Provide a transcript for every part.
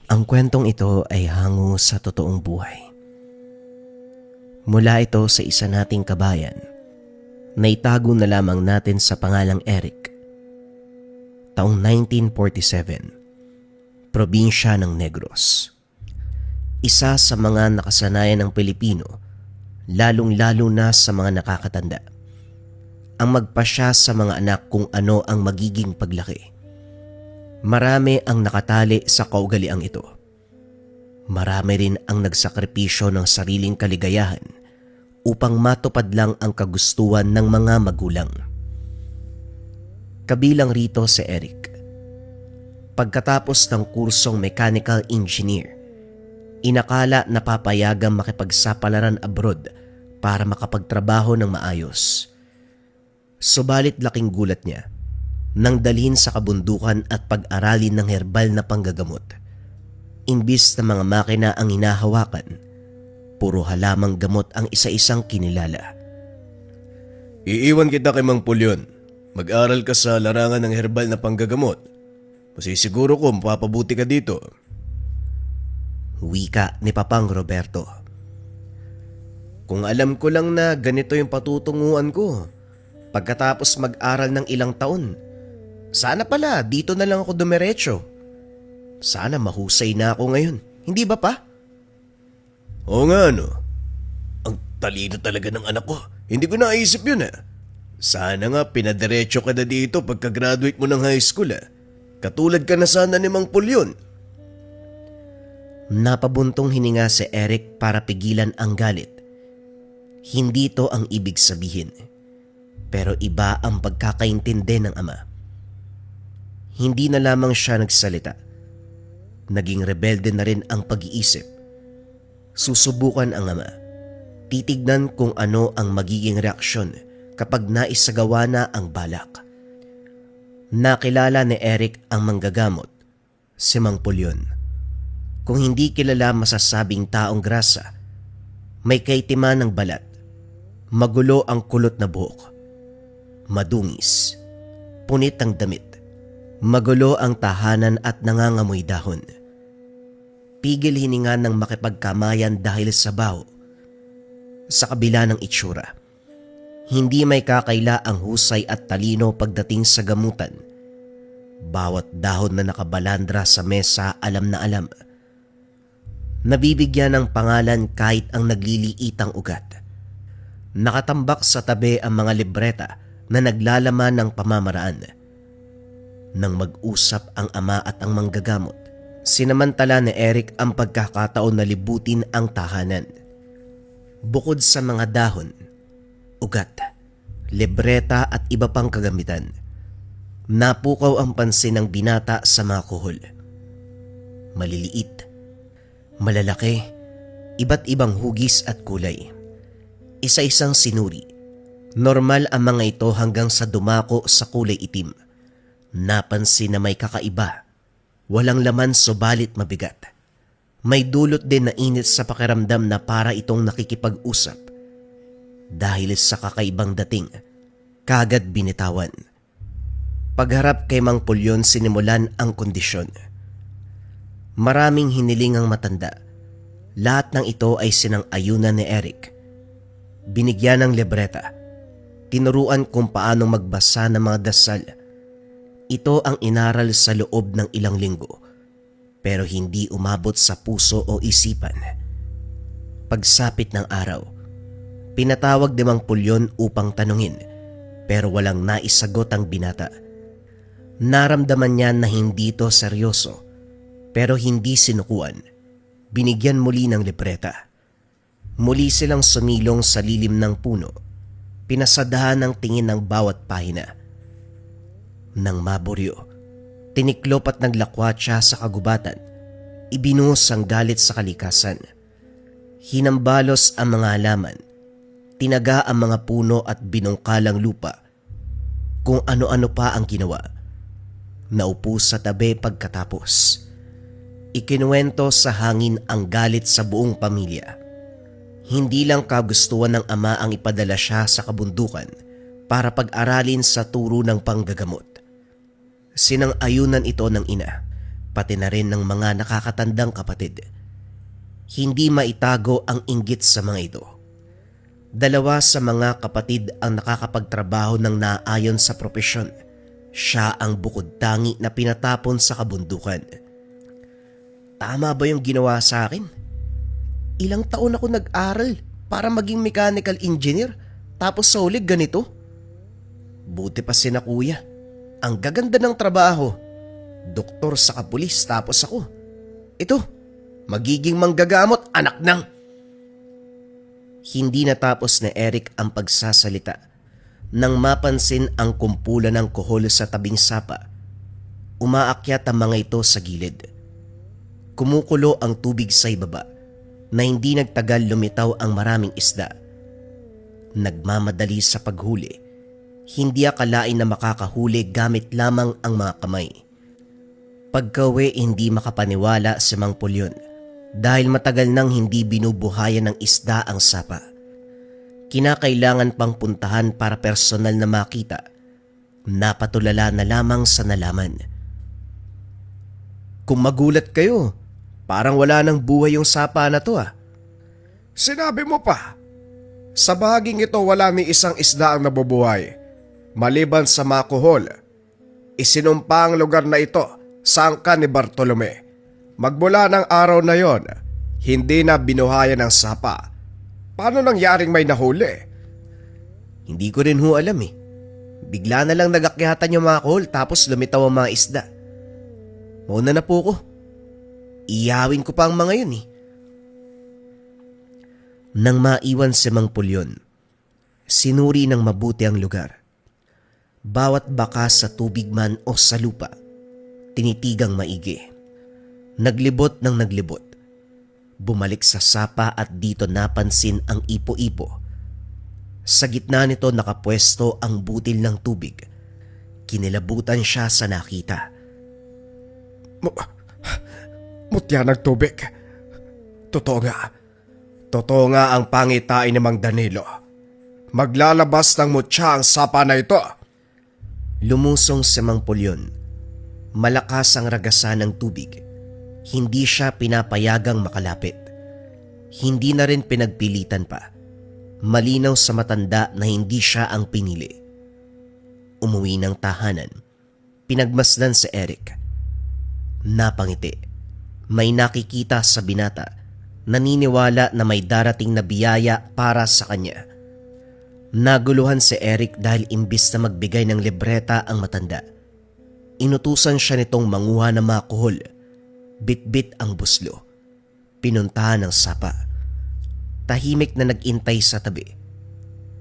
Ang kwentong ito ay hango sa totoong buhay. Mula ito sa isa nating kabayan na itago na lamang natin sa pangalang Eric. Taong 1947, probinsya ng Negros. Isa sa mga nakasanayan ng Pilipino, lalong-lalo na sa mga nakakatanda, ang magpasya sa mga anak kung ano ang magiging paglaki. Marami ang nakatali sa kaugaliang ito. Marami rin ang nagsakripisyo ng sariling kaligayahan upang matupad lang ang kagustuhan ng mga magulang. Kabilang rito si Eric. Pagkatapos ng kursong mechanical engineer, inakala na papayagang makipagsapalaran abroad para makapagtrabaho ng maayos. Subalit laking gulat niya nang dalhin sa kabundukan at pag-aralin ng herbal na panggagamot. Imbis na mga makina ang hinahawakan, puro halamang gamot ang isa-isang kinilala. Iiwan kita kay Mang Pulyon. Mag-aral ka sa larangan ng herbal na panggagamot. Masisiguro ko mapapabuti ka dito. Wika ni Papang Roberto. Kung alam ko lang na ganito yung patutunguhan ko pagkatapos mag-aral ng ilang taon, sana pala dito na lang ako dumiretso. Sana mahusay na ako ngayon, hindi ba pa? Oo nga no. Ang talino talaga ng anak ko. Hindi ko naisip yun Sana nga pinadiretso ka na dito pagka-graduate mo ng high school Katulad ka na sana ni Mang Pulyon. Napabuntong hininga si Eric para pigilan ang galit. Hindi to ang ibig sabihin. Pero iba ang pagkakaintindi ng ama. Hindi na lamang siya nagsalita. Naging rebelde na rin ang pag-iisip. Susubukan ang ama. Titignan kung ano ang magiging reaksyon kapag naisagawa na ang balak. Nakilala ni Eric ang manggagamot, si Mang Pulyon. Kung hindi kilala masasabing taong grasa, may kaitiman ng balat, magulo ang kulot na buhok, madungis, punit ang damit, magulo ang tahanan at nangangamoy dahon. Pigil hininga ng makipagkamayan dahil sa baho. Sa kabila ng itsura, hindi may kakaila ang husay at talino pagdating sa gamutan. Bawat dahon na nakabalandra sa mesa alam na alam. Nabibigyan ng pangalan kahit ang nagliliitang ugat. Nakatambak sa tabi ang mga libreta na naglalaman ng pamamaraan. Nang mag-usap ang ama at ang manggagamot, sinamantala ni Eric ang pagkakataon na libutin ang tahanan. Bukod sa mga dahon, ugat, libreta at iba pang kagamitan, napukaw ang pansin ng binata sa mga kuhol. Maliliit, malalaki, iba't ibang hugis at kulay. Isa-isang sinuri. Normal ang mga ito hanggang sa dumako sa kulay itim. Napansin na may kakaiba. Walang laman subalit mabigat. May dulot din na init sa pakiramdam na para itong nakikipag-usap. Dahil sa kakaibang dating, kagad binitawan. Pagharap kay Mang Pulyon sinimulan ang kondisyon. Maraming hiniling ang matanda. Lahat ng ito ay sinang-ayunan ni Eric. Binigyan ng libreta. Tinuruan kung paano magbasa ng mga dasal. Ito ang inaral sa loob ng ilang linggo, pero hindi umabot sa puso o isipan. Pagsapit ng araw, pinatawag ni Mang Pulyon upang tanungin, pero walang naisagot ang binata. Naramdaman niya na hindi ito seryoso, pero hindi sinukuan. Binigyan muli ng libreta. Muli silang sumilong sa lilim ng puno. Pinasadahan ng tingin ng bawat pahina. Nang maburyo, tiniklop at naglakwat siya sa kagubatan. Ibinuhos ang galit sa kalikasan. Hinambalos ang mga halaman. Tinaga ang mga puno at binungkalang lupa. Kung ano-ano pa ang ginawa. Naupo sa tabi pagkatapos. Ikinuwento sa hangin ang galit sa buong pamilya. Hindi lang kagustuhan ng ama ang ipadala siya sa kabundukan para pag-aralin sa turo ng panggagamot. Sinang-ayunan ito ng ina, pati na rin ng mga nakakatandang kapatid. Hindi maitago ang inggit sa mga ito. Dalawa sa mga kapatid ang nakakapagtrabaho ng naayon sa propesyon. Siya ang bukod tangi na pinatapon sa kabundukan. Tama ba yung ginawa sa akin? Ilang taon ako nag-aral para maging mechanical engineer, tapos sa huli ganito? Buti pa sina kuya. Ang gaganda ng trabaho. Doktor sa kapulis, tapos ako. Ito, magiging manggagamot, anak ng... Hindi natapos ni Eric ang pagsasalita nang mapansin ang kumpulan ng kohol sa tabing sapa. Umaakyat ang mga ito sa gilid. Kumukulo ang tubig sa ibaba na hindi nagtagal lumitaw ang maraming isda. Nagmamadali sa paghuli. Hindi akalain na makakahuli gamit lamang ang mga kamay. Pagkawi, hindi makapaniwala si Mang Pulyon dahil matagal nang hindi binubuhayan ng isda ang sapa. Kinakailangan pang puntahan para personal na makita. Napatulala na lamang sa nalaman. Kung magulat kayo, parang wala nang buhay yung sapa na to ah. Sinabi mo pa. Sa bahaging ito wala ni isang isda ang nabubuhay. Maliban sa makuhol. Isinumpa ang lugar na ito sa angkan ni Bartolome. Magmula ng araw na yon, hindi na binuhayan ng sapa. Paano nangyaring may nahuli? Hindi ko rin ho alam eh. Bigla na lang nagakyatan yung mga kohol tapos lumitaw ang mga isda. Mauna na po ko. Iyawin ko pa ang mga yun eh. Nang maiwan si Mang Pulyon, sinuri ng mabuti ang lugar. Bawat bakas sa tubig man o sa lupa, tinitigang maigi. Naglibot ng naglibot. Bumalik sa sapa at dito napansin ang ipo-ipo. Sa gitna nito nakapwesto ang butil ng tubig. Kinilabutan siya sa nakita. Mutya ng tubig. Totoo nga. Totoo nga ang pangitain ni Mang Danilo. Maglalabas ng mutya ang sapa na ito. Lumusong si Mang Pulyon. Malakas ang ragasan ng tubig. Hindi siya pinapayagang makalapit. Hindi na rin pinagpilitan pa. Malinaw sa matanda na hindi siya ang pinili. Umuwi ng tahanan. Pinagmasdan si Eric. Napangiti. May nakikita sa binata. Naniniwala na may darating na biyaya para sa kanya. Naguluhan si Eric dahil imbis na magbigay ng libreta ang matanda. Inutusan siya nitong manguha ng mga kuhol. Bit-bit ang buslo. Pinuntahan ng sapa. Tahimik na nag-intay sa tabi.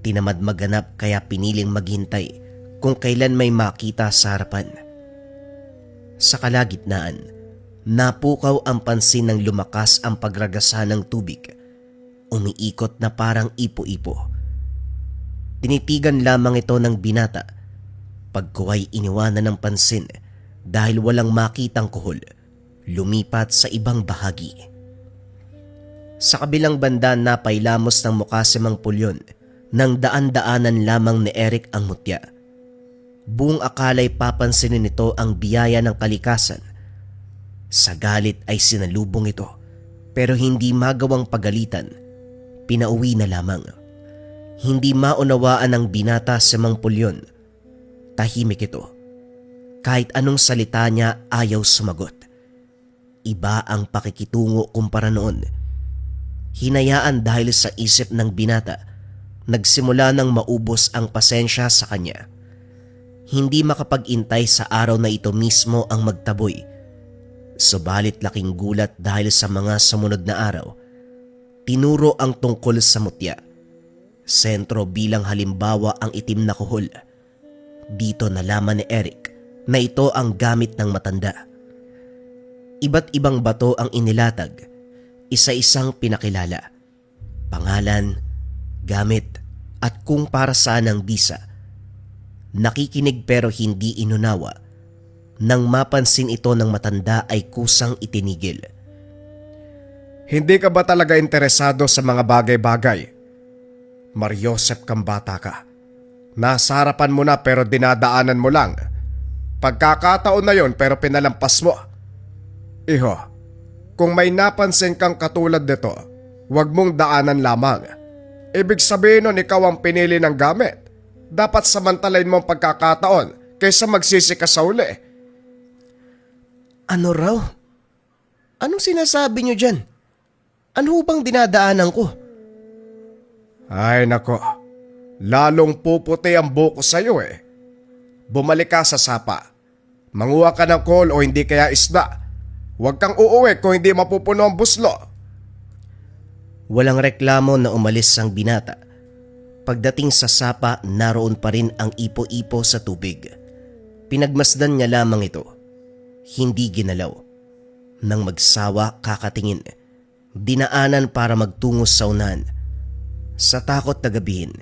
Tinamad maghanap kaya piniling maghintay kung kailan may makita sa harapan. Sa kalagitnaan, napukaw ang pansin ng lumakas ang pagragasa ng tubig. Umiikot na parang ipo-ipo. Tinitigan lamang ito ng binata. Pagkuway iniwanan ng pansin dahil walang makitang kuhol. Lumipat sa ibang bahagi. Sa kabilang banda napailamos ng mukha si Mang Pulyon nang daan-daanan lamang ni Eric ang mutya. Buong akala'y papansinin nito ang biyaya ng kalikasan. Sa galit ay sinalubong ito pero hindi magawang pagalitan. Pinauwi na lamang. Hindi maunawaan ng binata si Mang Pulyon. Tahimik ito. Kahit anong salita niya ayaw sumagot. Iba ang pakikitungo kumpara noon. Hinayaan dahil sa isip ng binata, nagsimula nang maubos ang pasensya sa kanya. Hindi makapag-intay sa araw na ito mismo ang magtaboy. Subalit laking gulat dahil sa mga sumunod na araw. Tinuro ang tungkol sa mutya. Sentro bilang halimbawa ang itim na kuhol. Dito nalaman ni Eric na ito ang gamit ng matanda. Iba't ibang bato ang inilatag, isa-isang pinakilala. Pangalan, gamit, at kung para saan ang bisa. Nakikinig pero hindi inunawa. Nang mapansin ito ng matanda ay kusang itinigil. Hindi ka ba talaga interesado sa mga bagay-bagay? Mariosep kang bata ka. Nasa harapan mo na pero dinadaanan mo lang. Pagkakataon na yon pero pinalampas mo. Iho, kung may napansin kang katulad nito, huwag mong daanan lamang. Ibig sabihin nun ikaw ang pinili ng gamit. Dapat samantalain mo ang pagkakataon kaysa magsisi ka sa uli. Ano raw? Anong sinasabi niyo dyan? Ano bang dinadaanan ko? Ay nako, lalong puputi ang buko sa'yo eh. Bumalik ka sa sapa. Manguha ka ng call o hindi kaya isda. Huwag kang uuwi kung hindi mapupuno ang buslo. Walang reklamo na umalis ang binata. Pagdating sa sapa, naroon pa rin ang ipo-ipo sa tubig. Pinagmasdan niya lamang ito. Hindi ginalaw. Nang magsawa, kakatingin. Dinaanan para magtungo sa unahan. Sa takot na gabihin,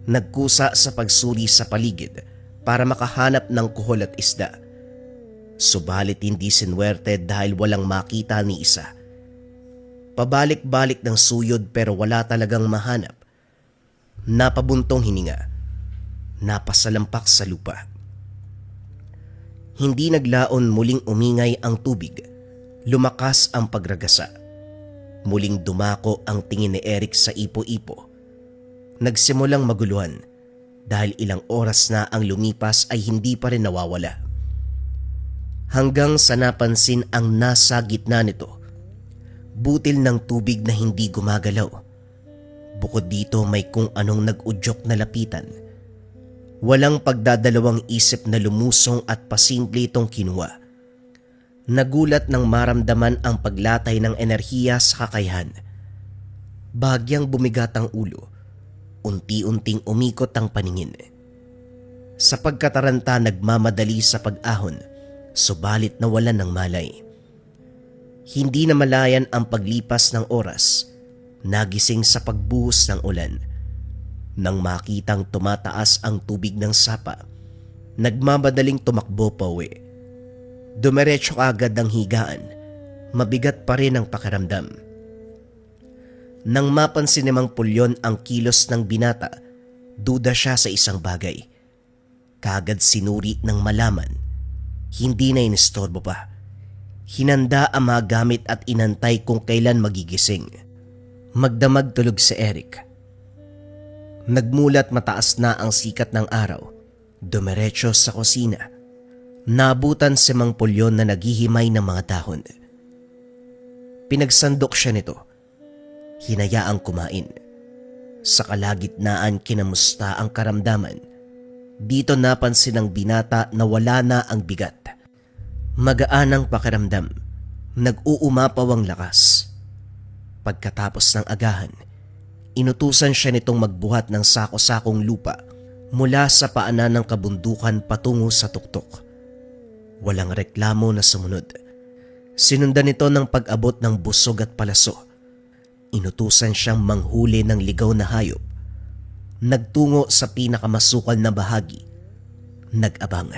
nagkusa sa pagsuri sa paligid para makahanap ng kuhol at isda. Subalit hindi sinwerte dahil walang makita ni isa. Pabalik-balik ng suyod pero wala talagang mahanap. Napabuntong hininga. Napasalampak sa lupa. Hindi naglaon, muling umingay ang tubig. Lumakas ang pagragasa. Muling dumako ang tingin ni Eric sa ipo-ipo. Nagsimulang maguluhan dahil ilang oras na ang lumipas ay hindi pa rin nawawala. Hanggang sa napansin ang nasa gitna nito. Butil ng tubig na hindi gumagalaw. Bukod dito may kung anong nag-udyok na lapitan. Walang pagdadalawang isip na lumusong at pasimple itong kinuha. Nagulat nang maramdaman ang paglatay ng enerhiya sa kakayahan. Bahagyang bumigat ang ulo. Unti-unting umikot ang paningin. Sa pagkataranta nagmamadali sa pag-ahon, subalit nawalan ng malay. Hindi na malayan ang paglipas ng oras, nagising sa pagbuhos ng ulan. Nang makitang tumataas ang tubig ng sapa, nagmamadaling tumakbo pa uwi. Dumiretso agad ang higaan, mabigat pa rin ang pakiramdam. Nang mapansin ni Mang Pulyon ang kilos ng binata, duda siya sa isang bagay. Kaagad sinuri ng malaman, hindi na inistorbo pa. Hinanda ang mga gamit at inantay kung kailan magigising. Magdamag tulog si Eric. Nagmulat mataas na ang sikat ng araw. Dumiretso sa kusina. Nabutan si Mang Pulyon na naghihimay ng mga dahon. Pinagsandok siya nito. Hinayaang kumain. Sa kalagitnaan kinamusta ang karamdaman. Dito napansin ng binata na wala na ang bigat. Magaan ang pakiramdam. Nag-uumapaw ang lakas. Pagkatapos ng agahan, inutusan siya nitong magbuhat ng sako-sakong lupa mula sa paanan ng kabundukan patungo sa tuktok. Walang reklamo na sumunod. Sinundan nito ng pag-abot ng busog at palaso. Inutusan siyang manghuli ng ligaw na hayop. Nagtungo sa pinakamasukal na bahagi. Nag-abang.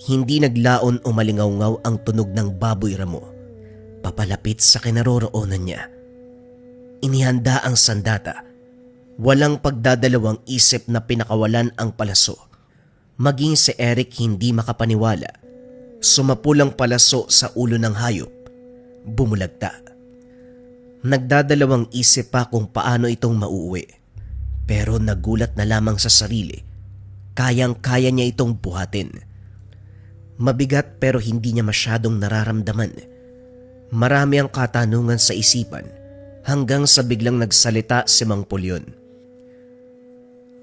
Hindi naglaon o malingaw-ngaw ang tunog ng baboy ramo. Papalapit sa kinaroroonan niya. Inihanda ang sandata. Walang pagdadalawang isip na pinakawalan ang palaso. Maging si Eric hindi makapaniwala. Sumapulang palaso sa ulo ng hayop. Bumulagta. Nagdadalawang isip pa kung paano itong mauuwi. Pero nagulat na lamang sa sarili. Kayang-kaya niya itong buhatin. Mabigat pero hindi niya masyadong nararamdaman. Marami ang katanungan sa isipan hanggang sa biglang nagsalita si Mang Pulyon.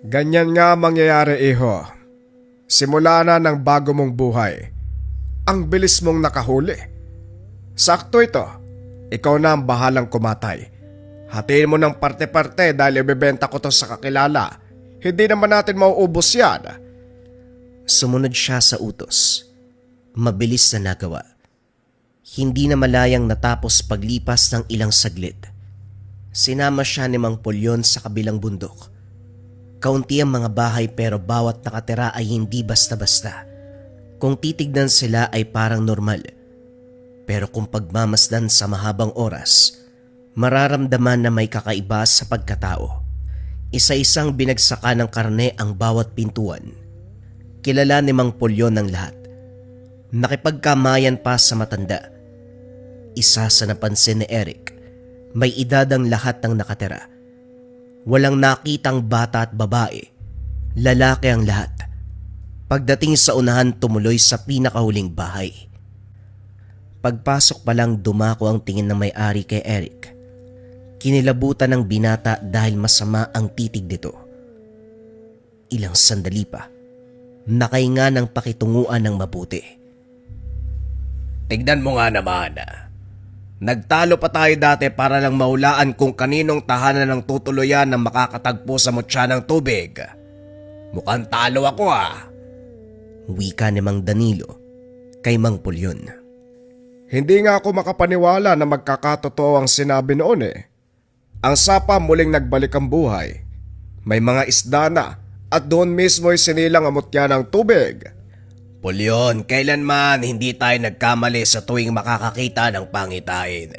Ganyan nga mangyayari, iho. Simula na ng bago mong buhay. Ang bilis mong nakahuli. Sakto ito. Ikaw na ang bahalang kumatay. Hatiin mo ng parte-parte dahil ibebenta ko to sa kakilala. Hindi naman natin mauubos yan. Sumunod siya sa utos. Mabilis na nagawa. Hindi na malayang natapos paglipas ng ilang saglit. Sinama siya ni Mang Pulyon sa kabilang bundok. Kaunti ang mga bahay pero bawat nakatira ay hindi basta-basta. Kung titignan sila ay parang normal. Pero kung pagmamasdan sa mahabang oras, mararamdaman na may kakaiba sa pagkatao. Isa-isang binagsaka ng karne ang bawat pintuan. Kilala ni Mang Pulyon ng lahat. Nakipagkamayan pa sa matanda. Isa sa napansin ni Eric, may edad ang lahat ng nakatira. Walang nakitang bata at babae. Lalaki ang lahat. Pagdating sa unahan, tumuloy sa pinakahuling bahay. Pagpasok pa lang, dumako ang tingin ng may-ari kay Eric. Kinilabutan ng binata dahil masama ang titig nito. Ilang sandali pa, nakahinga ng pakitunguan ng mabuti. Tignan mo nga naman. Nagtalo pa tayo dati para lang mahulaan kung kaninong tahanan ng tutuluyan ng makakatagpo sa mutya ng tubig. Mukhang talo ako Wika ni Mang Danilo kay Mang Pulyon. Hindi nga ako makapaniwala na magkakatotoo ang sinabi noon eh. Ang sapa muling nagbalik ang buhay. May mga isda na at doon mismo'y sinilang ang mutya ng tubig. Pulyon, kailanman hindi tayo nagkamali sa tuwing makakakita ng pangitain.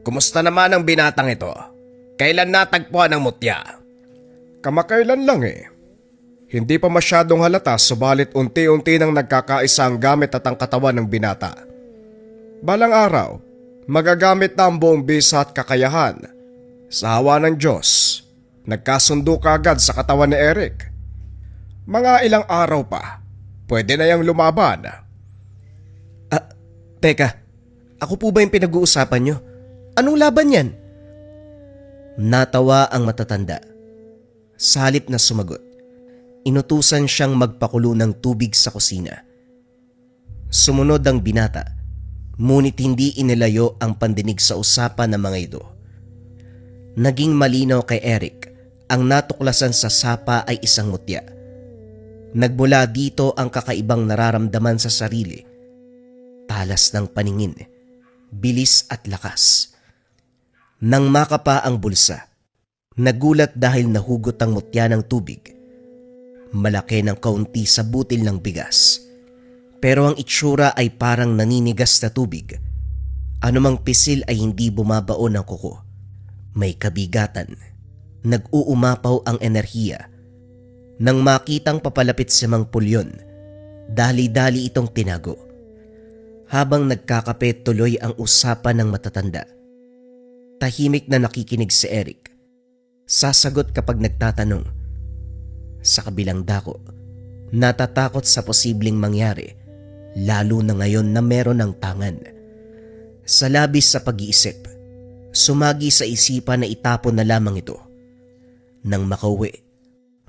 Kumusta naman ang binatang ito? Kailan natagpuan ang mutya? Kamakailan lang eh. Hindi pa masyadong halata subalit unti-unti nang nagkakaisa ang gamit at ang katawan ng binata. Balang araw, magagamit na ang buong bisa at kakayahan. Sa hawa ng Diyos, nagkasundo kaagad sa katawan ni Eric. Mga ilang araw pa, pwede na yang lumaban. Teka, ako po ba yung pinag-uusapan nyo? Anong laban yan? Natawa ang matatanda. Sa halip na sumagot, inutusan siyang magpakulo ng tubig sa kusina. Sumunod ang binata, ngunit hindi inilayo ang pandinig sa usapan ng mga ito. Naging malinaw kay Eric, ang natuklasan sa sapa ay isang mutya. Nagmula dito ang kakaibang nararamdaman sa sarili. Talas ng paningin, bilis at lakas. Nang makapa ang bulsa, nagulat dahil nahugot ang mutya ng tubig. Malaki ng kaunti sa butil ng bigas. Pero ang itsura ay parang naninigas na tubig. Anumang pisil ay hindi bumabao ng kuko. May kabigatan. Nag-uumapaw ang enerhiya. Nang makitang papalapit si Mang Pulyon, dali-dali itong tinago. Habang nagkakape, tuloy ang usapan ng matatanda. Tahimik na nakikinig si Eric. Sasagot kapag nagtatanong. Sa kabilang dako, natatakot sa posibleng mangyari, lalo na ngayon na meron ng tangan. Sa labis sa pag-iisip, sumagi sa isipan na itapon na lamang ito. Nang makauwi,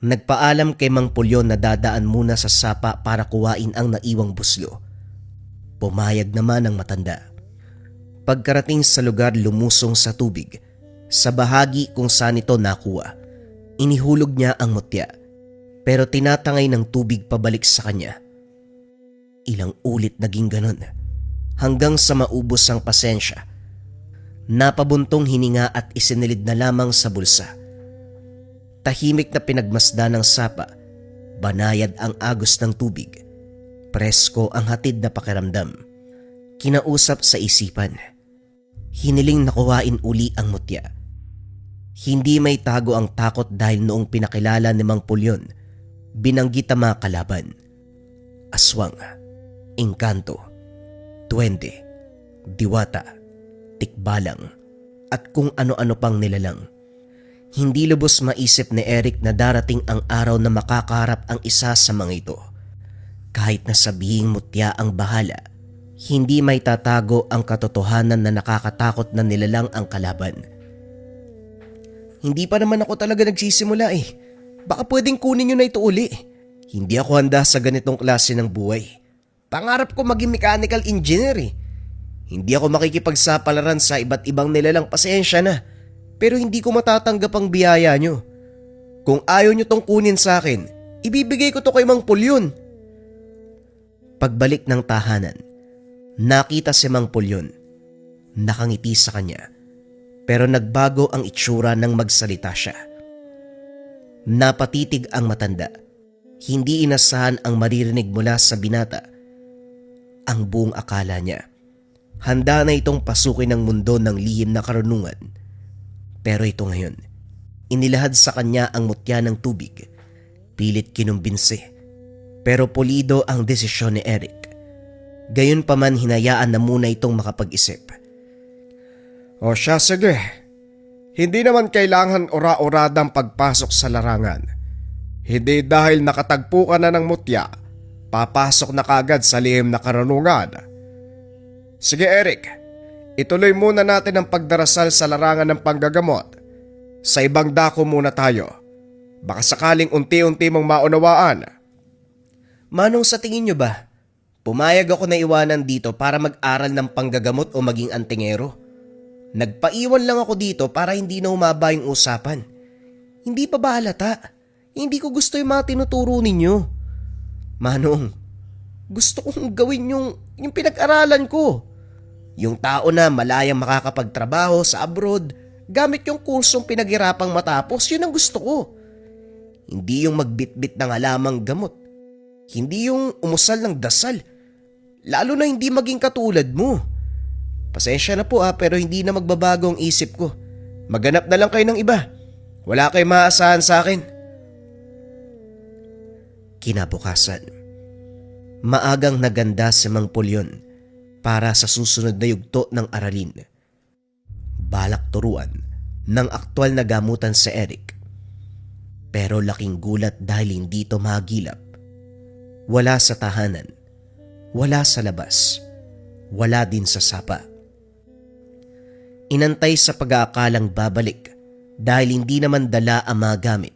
nagpaalam kay Mang Pulyon na dadaan muna sa sapa para kuwain ang naiwang buslo. Pumayag naman ang matanda. Pagkarating sa lugar, lumusong sa tubig. Sa bahagi kung saan ito nakuha, inihulog niya ang mutya, pero tinatangay ng tubig pabalik sa kanya. Ilang ulit naging ganon, hanggang sa maubos ang pasensya. Napabuntong hininga at isinilid na lamang sa bulsa. Tahimik na pinagmasdan ng sapa, banayad ang agos ng tubig. Presko ang hatid na pakiramdam. Kinausap sa isipan. Hiniling nakuhain uli ang mutya. Hindi may tago ang takot dahil noong pinakilala ni Mang Pulyon, binanggit ang mga kalaban. Aswang, engkanto, duwende, diwata, tikbalang, at kung ano-ano pang nilalang. Hindi lubos maisip ni Eric na darating ang araw na makakaharap ang isa sa mga ito. Kahit na sabihing mutya ang bahala, hindi may tatago ang katotohanan na nakakatakot na nilalang ang kalaban. Hindi pa naman ako talaga nagsisimula eh. Baka pwedeng kunin nyo na ito uli. Hindi ako handa sa ganitong klase ng buhay. Pangarap ko maging mechanical engineer eh. Hindi ako makikipagsapalaran sa iba't ibang nilalang, pasensya na. Pero hindi ko matatanggap ang biyaya nyo. Kung ayaw nyo tong kunin sa akin, ibibigay ko to kay Mang Pulyon. Pagbalik ng tahanan, nakita si Mang Pulyon. Nakangiti sa kanya. Pero nagbago ang itsura nang magsalita siya. Napatitig ang matanda. Hindi inasahan ang maririnig mula sa binata. Ang buong akala niya, handa na itong pasukin ng mundo ng lihim na karunungan. Pero ito ngayon, inilahad sa kanya ang mutya ng tubig. Pilit kinumbinsi. Pero pulido ang desisyon ni Eric. Gayunpaman hinayaan na muna itong makapag-isip. O siya, sige. Hindi naman kailangan ora-oradang pagpasok sa larangan. Hindi dahil nakatagpo ka na ng mutya, papasok na kagad sa lihim na karunungan. Sige Eric, ituloy muna natin ang pagdarasal sa larangan ng panggagamot. Sa ibang dako muna tayo. Baka sakaling unti-unti mong maunawaan. Manong, sa tingin nyo ba, pumayag ako na iwanan dito para mag-aral ng panggagamot o maging antingero? Nagpaiwan lang ako dito para hindi na humaba yung usapan. Hindi pa ba halata? Hindi ko gusto yung mga tinuturo ninyo. Manong, gusto kong gawin yung pinag-aralan ko. Yung tao na malayang makakapagtrabaho sa abroad gamit yung kursong pinaghirapang matapos, yun ang gusto ko. Hindi yung magbitbit ng halamang gamot. Hindi yung umusal ng dasal. Lalo na hindi maging katulad mo. Pasensya na po pero hindi na magbabago ang isip ko. Maghanap na lang kayo ng iba. Wala kayong maaasahan sa akin. Kinabukasan, maagang naganda si Mang Pulyon para sa susunod na yugto ng aralin. Balak turuan ng aktwal na gamutan si Eric. Pero laking gulat dahil hindi ito magilap. Wala sa tahanan, wala sa labas, wala din sa sapa. Inantay sa pag-aakalang babalik dahil hindi naman dala ang mga gamit.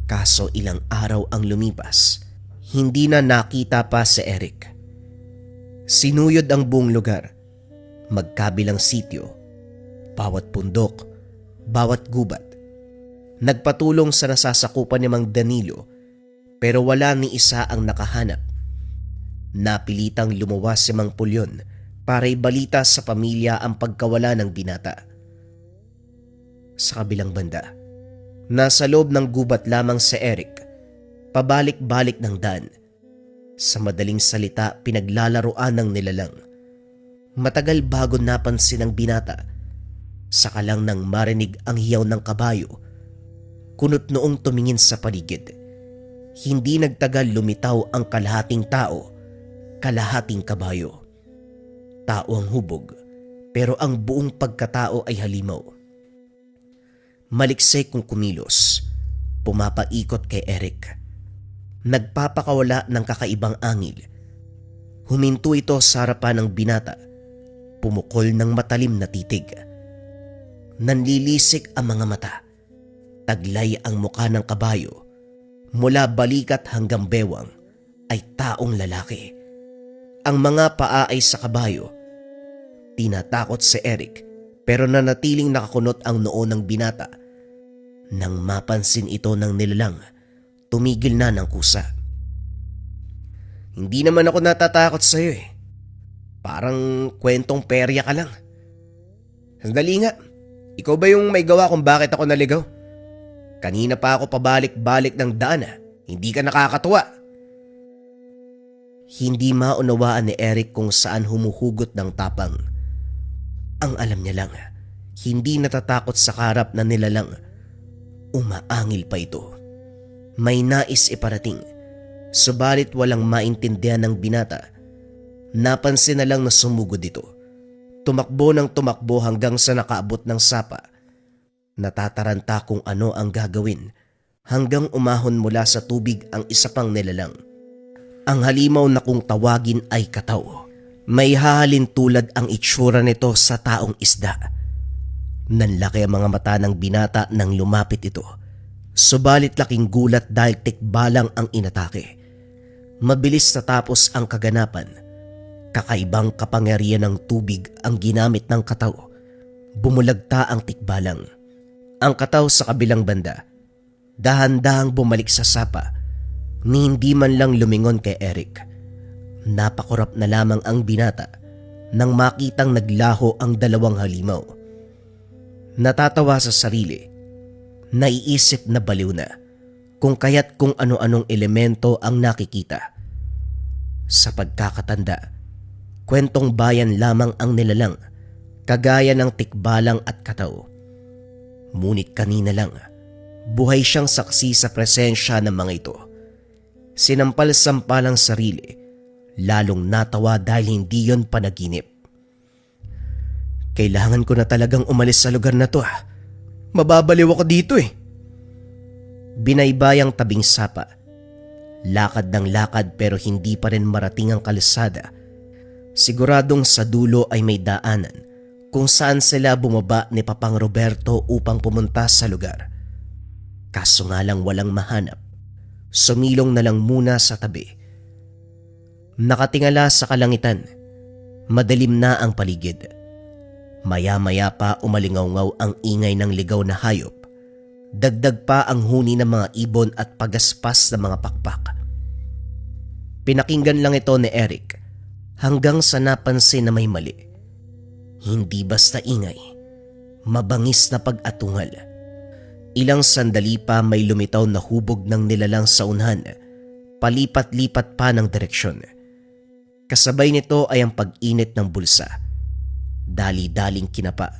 Kaso ilang araw ang lumipas, hindi na nakita pa si Eric. Sinuyod ang buong lugar, magkabilang sityo, bawat pundok, bawat gubat. Nagpatulong sa nasasakupan ni Mang Danilo pero wala ni isa ang nakahanap. Napilitang lumuwas si Mang Pulyon para ibalita sa pamilya ang pagkawala ng binata. Sa kabilang banda, nasa loob ng gubat lamang si Eric, pabalik-balik ng daan. Sa madaling salita, pinaglalaroan ng nilalang. Matagal bago napansin ng binata, saka lang nang marinig ang hiyaw ng kabayo. Kunot noong tumingin sa paligid. Hindi nagtagal lumitaw ang kalahating tao, kalahating kabayo. Tao ang hubog, pero ang buong pagkatao ay halimaw. Maliksay kung kumilos, pumapaikot kay Eric. Nagpapakawala ng kakaibang angil. Huminto ito sa harapan ng binata, pumukol ng matalim na titig. Nanlilisik ang mga mata. Taglay ang muka ng kabayo. Mula balikat hanggang bewang ay taong lalaki. Ang mga paa ay sa kabayo. Tinatakot si Eric pero nanatiling nakakunot ang noo ng binata. Nang mapansin ito ng nilalang, tumigil na ng kusa. Hindi naman ako natatakot sa'yo eh. Parang kwentong perya ka lang. Sandali nga, ikaw ba yung may gawa kung bakit ako naligaw? Kanina pa ako pabalik-balik ng daan hindi ka nakakatuwa. Hindi maunawaan ni Eric kung saan humuhugot ng tapang. Ang alam niya lang, hindi natatakot sa karap na nilalang. Umaangil pa ito. May nais iparating, subalit walang maintindihan ng binata. Napansin na lang na sumugod ito. Tumakbo ng tumakbo hanggang sa nakaabot ng sapa. Natataranta kung ano ang gagawin hanggang umahon mula sa tubig ang isa pang nilalang. Ang halimaw na kung tawagin ay kataw. May hahalin tulad ang itsura nito sa taong isda. Nanlaki ang mga mata ng binata nang lumapit ito. Subalit laking gulat dahil tikbalang ang inatake. Mabilis natapos ang kaganapan. Kakaibang kapangyarihan ng tubig ang ginamit ng kataw. Bumulagta ang tikbalang. Ang kataw sa kabilang banda, dahan-dahang bumalik sa sapa, ni hindi man lang lumingon kay Eric. Napakurap na lamang ang binata nang makitang naglaho ang dalawang halimaw. Natatawa sa sarili, naiisip na baliw na kung kaya't kung ano-anong elemento ang nakikita. Sa pagkakatanda, kwentong bayan lamang ang nilalang, kagaya ng tikbalang at kataw. Ngunit kanina lang, buhay siyang saksi sa presensya ng mga ito. Sinampal-sampal ang sarili, lalong natawa dahil hindi yon panaginip. Kailangan ko na talagang umalis sa lugar na to. Mababaliw ako dito eh. Binaybayang tabing sapa. Lakad ng lakad pero hindi pa rin marating ang kalsada. Siguradong sa dulo ay may daanan kung saan sila bumaba ni Papang Roberto upang pumunta sa lugar. Kaso nga lang walang mahanap. Sumilong na lang muna sa tabi. Nakatingala sa kalangitan. Madilim na ang paligid. Maya-maya pa umalingaw-ngaw ang ingay ng ligaw na hayop. Dagdag pa ang huni ng mga ibon at pagaspas ng mga pakpak. Pinakinggan lang ito ni Eric hanggang sa napansin na may mali. Hindi basta ingay, mabangis na pag-atungal. Ilang sandali pa may lumitaw na hubog ng nilalang sa unhan, palipat-lipat pa ng direksyon. Kasabay nito ay ang pag-init ng bulsa. Dali-daling kinapa.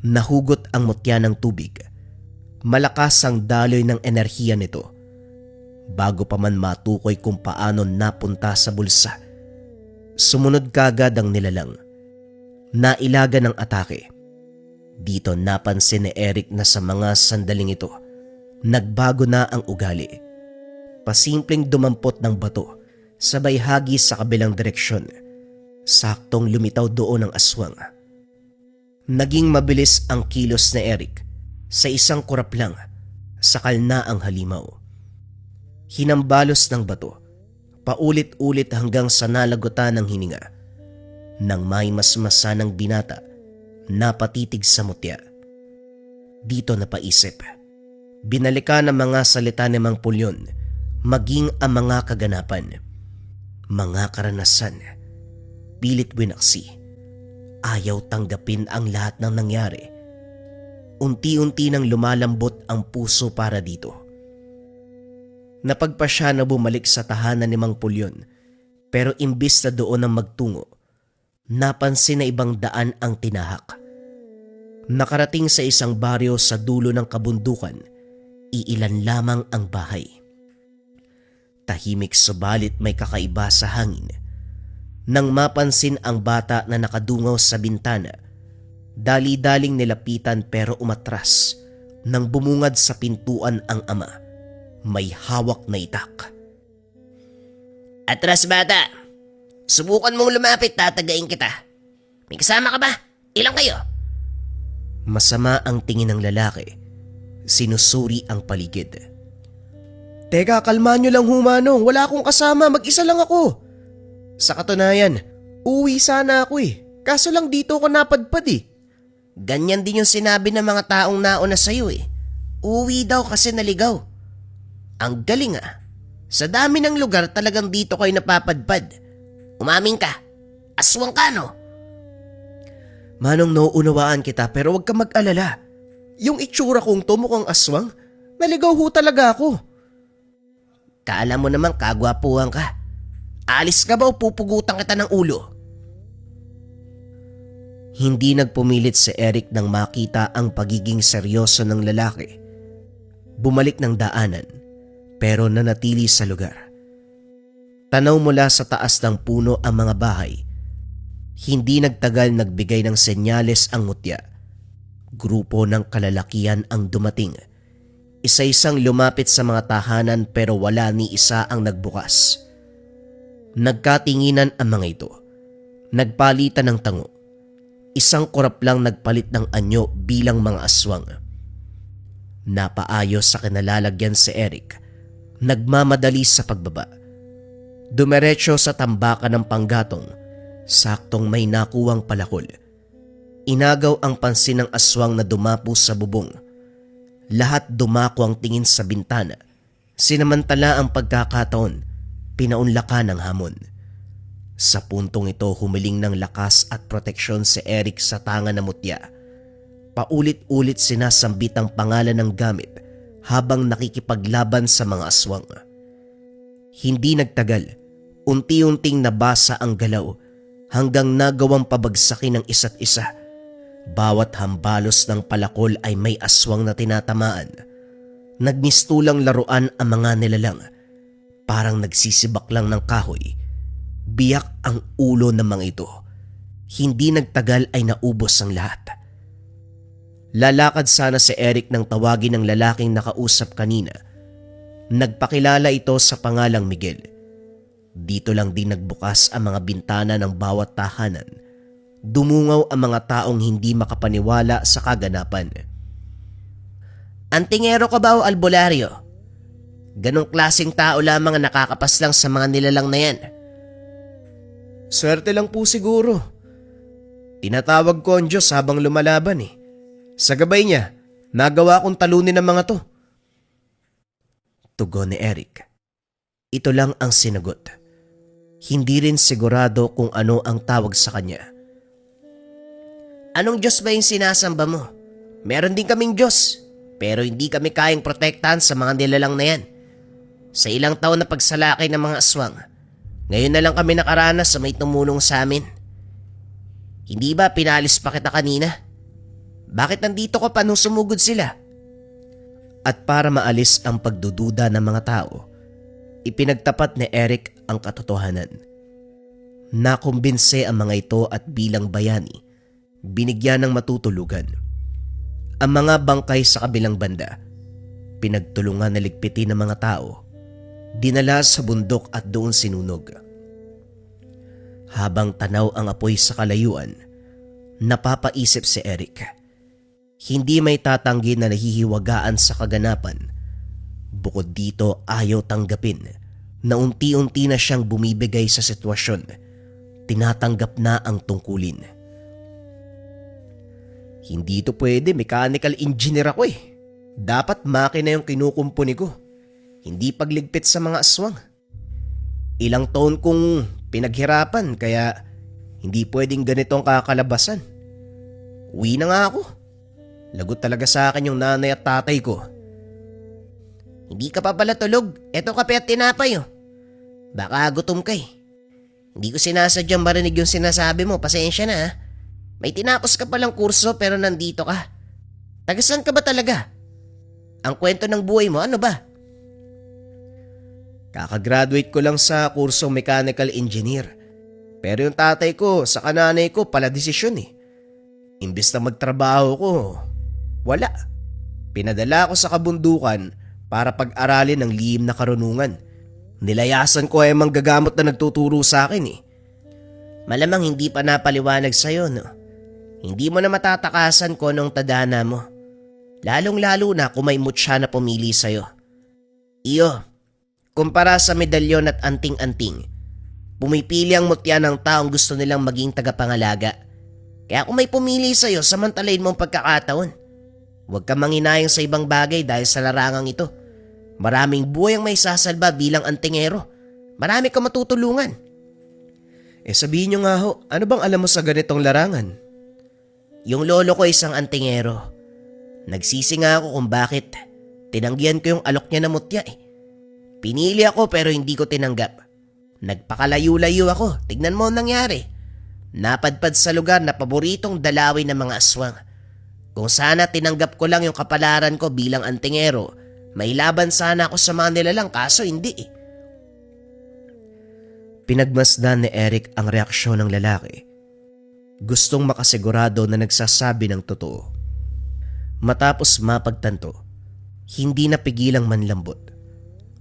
Nahugot ang mutya ng tubig. Malakas ang daloy ng enerhiya nito. Bago pa man matukoy kung paano napunta sa bulsa, sumunod kagad ang nilalang. Nailaga ng atake. Dito napansin ni Eric na sa mga sandaling ito, nagbago na ang ugali. Pasimpleng dumampot ng bato, sabay hagis sa kabilang direksyon. Saktong lumitaw doon ang aswang. Naging mabilis ang kilos ni Eric. Sa isang kurap lang, sakal na ang halimaw. Hinambalos ng bato, paulit-ulit hanggang sa nalagutan ng hininga. Nang may masmasa ng binata, napatitig sa mutya. Dito napaisip. Binalikan ang mga salita ni Mang Pulyon, maging ang mga kaganapan. Mga karanasan. Pilit winaksi. Ayaw tanggapin ang lahat ng nangyari. Unti-unti nang lumalambot ang puso para dito. Napagpasya na bumalik sa tahanan ni Mang Pulyon, pero imbis na doon ang magtungo, napansin na ibang daan ang tinahak. Nakarating sa isang baryo sa dulo ng kabundukan, iilan lamang ang bahay. Tahimik subalit may kakaiba sa hangin. Nang mapansin ang bata na nakadungaw sa bintana, dali-daling nilapitan pero umatras. Nang bumungad sa pintuan ang ama, may hawak na itak. Atras bata! Subukan mong lumapit, tatagain kita. May kasama ka ba? Ilang kayo? Masama ang tingin ng lalaki. Sinusuri ang paligid. Teka, kalma nyo lang humanong. Wala akong kasama, mag-isa lang ako. Sa katunayan, uwi sana ako eh. Kaso lang dito ako napadpad eh. Ganyan din yung sinabi ng mga taong nauna sa'yo eh. Uwi daw kasi naligaw. Ang galing ah. Sa dami ng lugar talagang dito kayo napapadpad. Umamin ka. Aswang ka no? Manong, nauunawaan kita pero huwag ka mag-alala. Yung itsura kong to mukhang aswang, naligaw ho talaga ako. Kaala mo naman kagwapuhan ka. Alis ka ba o pupugutan kita ng ulo? Hindi nagpumilit si Eric nang makita ang pagiging seryoso ng lalaki. Bumalik ng daanan pero nanatili sa lugar. Tanaw mula sa taas ng puno ang mga bahay. Hindi nagtagal nagbigay ng senyales ang mutya. Grupo ng kalalakian ang dumating. Isa-isang lumapit sa mga tahanan pero wala ni isa ang nagbukas. Nagkatinginan ang mga ito. Nagpalitan ng tango. Isang kurap lang nagpalit ng anyo bilang mga aswang. Napaayos sa kinalalagyan si Eric. Nagmamadali sa pagbaba. Dumiretso sa tambakan ng panggatong. Saktong may nakuwang palakol. Inagaw ang pansin ng aswang na dumapo sa bubong. Lahat dumako ang tingin sa bintana. Sinamantala ang pagkakataon, pinaunlakan ng hamon. Sa puntong ito humiling ng lakas at proteksyon si Eric sa tanga na mutya. Paulit-ulit sinasambit ang pangalan ng gamit habang nakikipaglaban sa mga aswang. Hindi nagtagal, unti-unting nabasa ang galaw hanggang nagawang pabagsakin ng isa't isa. Bawat hambalos ng palakol ay may aswang na tinatamaan. Nagmistulang laruan ang mga nilalang. Parang nagsisibak lang ng kahoy. Biyak ang ulo ng mga ito. Hindi nagtagal ay naubos ang lahat. Lalakad sana si Eric nang tawagin ng lalaking nakausap kanina. Nagpakilala ito sa pangalang Miguel. Dito lang din nagbukas ang mga bintana ng bawat tahanan. Dumungaw ang mga taong hindi makapaniwala sa kaganapan. Antingero ka ba o albularyo? Ganong klaseng tao lamang ang nakakapas lang sa mga nilalang na yan. Swerte lang po siguro. Tinatawag ko ang Diyos habang lumalaban eh. Sa gabay niya, nagawa kong talunin ang mga to. Tugon ni Eric. Ito lang ang sinagot. Hindi rin sigurado kung ano ang tawag sa kanya. Anong Diyos ba yung sinasamba mo? Meron din kaming Diyos, pero hindi kami kayang protektahan sa mga nilalang na yan. Sa ilang taon na pagsalakay ng mga aswang, ngayon na lang kami nakaranas sa may tumulong sa amin. Hindi ba pinalis pa kita kanina? Bakit nandito ka pa nung sumugod sila? At para maalis ang pagdududa ng mga tao, ipinagtapat ni Eric ang katotohanan. Nakumbinse ang mga ito at bilang bayani, binigyan ng matutulugan. Ang mga bangkay sa kabilang banda, pinagtulungan na ligpitin ng mga tao, dinala sa bundok at doon sinunog. Habang tanaw ang apoy sa kalayuan, napapaisip si Eric. Hindi may tatanggi na nahihiwagaan sa kaganapan. Bukod dito, ayaw tanggapin na unti-unti na siyang bumibigay sa sitwasyon. Tinatanggap na ang tungkulin. Hindi ito pwede, mechanical engineer ako eh. Dapat makina yung kinukumpuni ko. Hindi pagligpit sa mga aswang. Ilang taon kong pinaghirapan kaya hindi pwedeng ganito ang kakalabasan. Uwi na nga ako. Lagot talaga sa akin yung nanay at tatay ko. Hindi ka pa pala tulog. Eto kape at tinapay oh. Baka gutom ka eh. Hindi ko sinasadyang marinig yung sinasabi mo. Pasensya na ha. May tinapos ka palang kurso pero nandito ka. Tagasan ka ba talaga? Ang kwento ng buhay mo ano ba? Kakagraduate ko lang sa kursong mechanical engineer. Pero yung tatay ko sa kananay ko pala desisyon eh. Imbis na magtrabaho ko, wala. Pinadala ko sa kabundukan para pag-aralin ng lihim na karunungan. Nilayasan ko ay manggagamot na nagtuturo sa akin eh. Malamang hindi pa napaliwanag sa'yo no? Hindi mo na matatakasan ko nung tadhana mo. Lalong-lalo na kung may mutya na pumili sa'yo. Iyo, kumpara sa medalyon at anting-anting, pumipili ang mutya ng taong gusto nilang maging tagapangalaga. Kaya kung may pumili sa'yo, samantalain mo ang pagkakataon. Huwag ka manginayang sa ibang bagay dahil sa larangang ito. Maraming buhay ang may sasalba bilang antingero. Marami kang matutulungan. Sabihin nyo nga ho, ano bang alam mo sa ganitong larangan? Yung lolo ko isang antingero. Nagsisi nga ako kung bakit tinanggihan ko yung alok niya na mutya eh. Pinili ako pero hindi ko tinanggap. Nagpakalayo-layo ako, tignan mo ang nangyari. Napadpad sa lugar na paboritong dalawin ng mga aswang. Kung sana tinanggap ko lang yung kapalaran ko bilang antingero, may laban sana ako sa mga nilalang kaso hindi eh. Pinagmasdan ni Eric ang reaksyon ng lalaki. Gustong makasigurado na nagsasabi ng totoo. Matapos mapagtanto, hindi napigilang manlambot.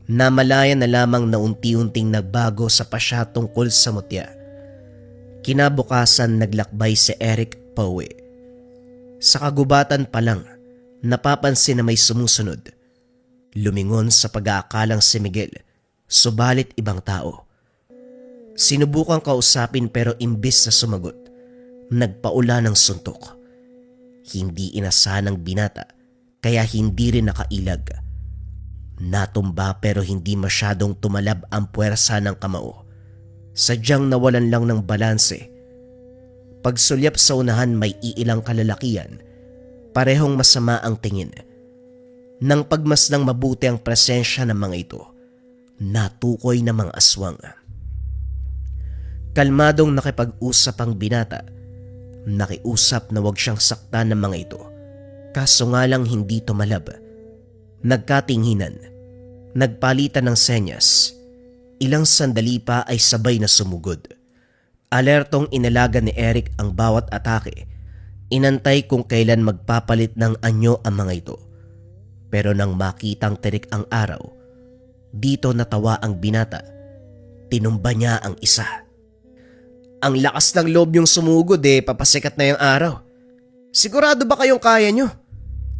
Namalaya na lamang na unti-unting nagbago sa pasya tungkol sa mutya. Kinabukasan naglakbay si Eric pauwi. Sa kagubatan pa lang, napapansin na may sumusunod. Lumingon sa pag-aakalang si Miguel, subalit ibang tao. Sinubukang kausapin pero imbis na sumagot, nagpaula ng suntok. Hindi inasahan ng binata, kaya hindi rin nakailag. Natumba pero hindi masyadong tumalab ang puwersa ng kamao. Sadyang nawalan lang ng balanse. Pagsulyap sa unahan may iilang kalalakian, parehong masama ang tingin. Nang pagmasdang mabuti ang presensya ng mga ito, natukoy ng mga aswang. Kalmadong nakipag-usap ang binata. Nakiusap na wag siyang saktan ng mga ito. Kaso nga lang hindi tumalab. Nagkatinginan. Nagpalitan ng senyas. Ilang sandali pa ay sabay na sumugod. Alertong inalaga ni Eric ang bawat atake. Inantay kung kailan magpapalit ng anyo ang mga ito. Pero nang makitang tirik ang araw, dito natawa ang binata. Tinumba niya ang isa. Ang lakas ng loob yung sumugod papasikat na yung araw. Sigurado ba kayong kaya nyo?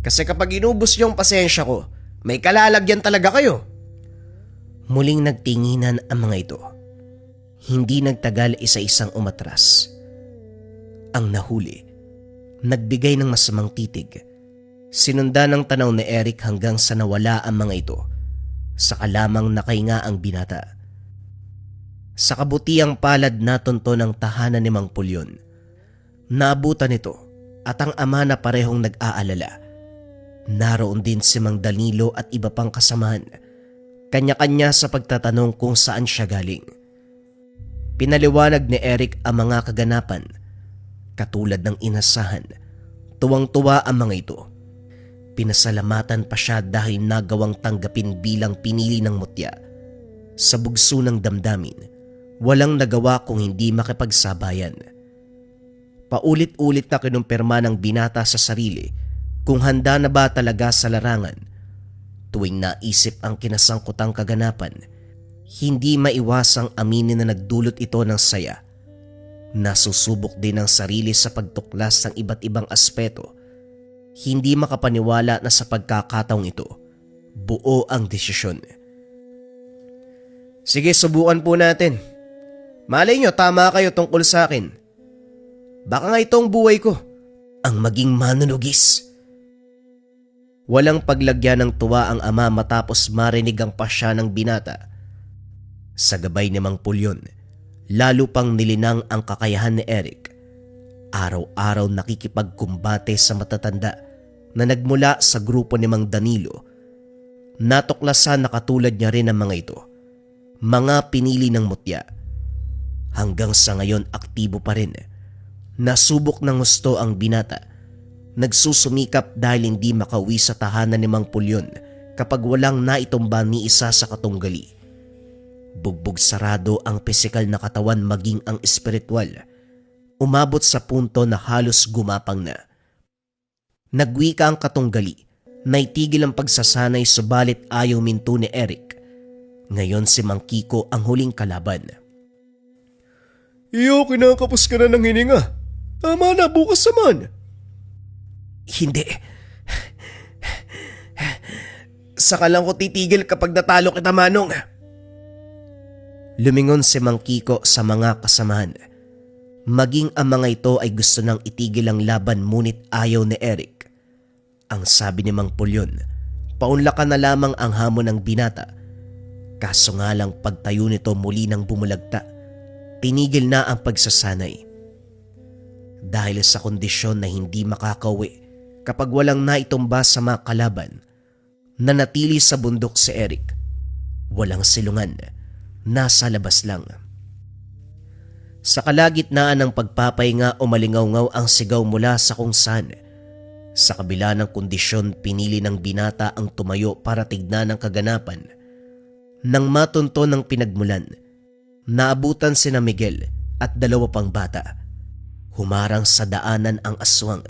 Kasi kapag inubos yung pasensya ko, may kalalagyan talaga kayo. Muling nagtinginan ang mga ito. Hindi nagtagal isa-isang umatras. Ang nahuli, nagbigay ng masamang titig. Sinundan ng tanaw ni Eric hanggang sa nawala ang mga ito. Saka lamang nakahinga ang binata. Sa kabutiang palad natunto ng tahanan ni Mang Pulyon. Naabutan nito at ang ama na parehong nag-aalala. Naroon din si Mang Danilo at iba pang kasamahan. Kanya-kanya sa pagtatanong kung saan siya galing. Pinaliwanag ni Eric ang mga kaganapan. Katulad ng inasahan, tuwang-tuwa ang mga ito. Pinasalamatan pa siya dahil nagawang tanggapin bilang pinili ng mutya. Sa bugso ng damdamin, walang nagawa kung hindi makipagsabayan. Paulit-ulit na kinumpirma ng binata sa sarili kung handa na ba talaga sa larangan. Tuwing naisip ang kinasangkutang kaganapan, hindi maiwasang aminin na nagdulot ito ng saya. Nasusubok din ang sarili sa pagtuklas ng iba't ibang aspeto. Hindi makapaniwala na sa pagkakataong ito, buo ang desisyon. Sige, subukan po natin. Malay nyo, tama kayo tungkol sa akin. Baka nga itong buhay ko ang maging manunugis. Walang paglagyan ng tuwa ang ama matapos marinig ang pasya ng binata. Sa gabay ni Mang Pulyon, lalo pang nilinang ang kakayahan ni Eric. Araw-araw nakikipagkumbate sa matatanda na nagmula sa grupo ni Mang Danilo. Natuklasan na katulad niya rin ang mga ito. Mga pinili ng mutya. Hanggang sa ngayon aktibo pa rin. Nasubok ng gusto ang binata. Nagsusumikap dahil hindi makauwi sa tahanan ni Mang Pulyon kapag walang naitumba ni isa sa katunggali. Bugbog sarado ang pisikal na katawan maging ang espiritual. Umabot sa punto na halos gumapang na. Nagwika ang katunggali na itigil ang pagsasanay subalit ayaw minto ni Eric. Ngayon si Mang Kiko ang huling kalaban. Iyo, kinakapos ka na ng hininga. Tama na, bukas naman. Hindi. Saka lang ko titigil kapag natalo kita, Manong. Lumingon si Mang Kiko sa mga kasamahan. Maging ang mga ito ay gusto nang itigil ang laban ngunit ayaw ni Eric. Ang sabi ni Mang Pulyon, paunlakan na lamang ang hamon ng binata. Kaso nga lang pagtayo nito muli nang bumulagta, tinigil na ang pagsasanay. Dahil sa kondisyon na hindi makakauwi kapag walang naitumba sa mga kalaban, nanatili sa bundok si Eric. Walang silungan, nasa labas lang. Sa kalagitnaan ng pagpapahinga umalingaw-ngaw ang sigaw mula sa kung saan. Sa kabila ng kondisyon, pinili ng binata ang tumayo para tignan ang kaganapan. Nang matunto ng pinagmulan, naabutan sina Miguel at dalawa pang bata. Humarang sa daanan ang aswang.